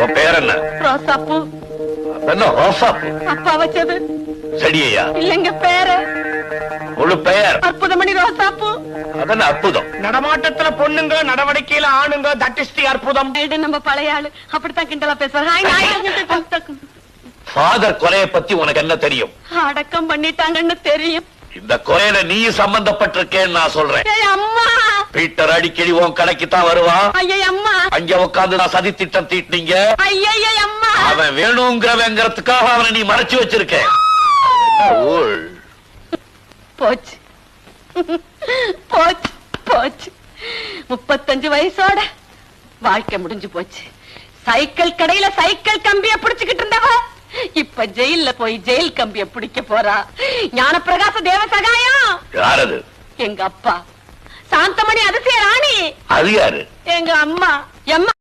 உன் பேர் என்ன? ரோசாப்பூ. என்ன ரோசாப்பூ? அப்பா வச்சது. செடியா? இல்லங்க, பேரு. முழு பெயர்? அற்புதமணி ரோசாப்பூ. அதென்ன அற்புதம்? நடமாட்டத்துல பொண்ணுங்க, நடவடிக்கையில ஆணுங்க, தட் இஸ் தி அற்புதம். நம்ம பழைய ஆளு அப்படித்தான் கிண்டலா பேசுவாங்க. ஃபாதர் கொலையை பத்தி உனக்கு என்ன தெரியும்? அடக்கம் பண்ணிட்டாங்கன்னு தெரியும். இந்த கொலையில நீ சம்பந்தப்பட்டிருக்கேன்னு நான் சொல்றேன். அம்மா, பீட்டர் அடிக்கடி உன் கடைக்கு தான் வருவான். அம்மா, அங்க உட்காந்து நான் சதி திட்டம் தீட்டினீங்க. அம்மா, அவன் வேணுங்கிறவங்கிறதுக்காக அவனை நீ மறைச்சு வச்சிருக்க. போச்சு போச்சு போச்சு. 35 வயசோட வாழ்க்கை முடிஞ்சு போச்சு. சைக்கிள் கடையில சைக்கிள் கம்பிய பிடிச்சுக்கிட்டு இருந்தவ இப்ப ஜெயில போய் ஜெயில் கம்பிய பிடிக்க போறா. ஞானப்பிரகாச தேவ சகாயம். யாரது? எங்க அப்பா. சாந்தமணி அதிசய ராணி. அது யாரு? எங்க அம்மா. எம்மா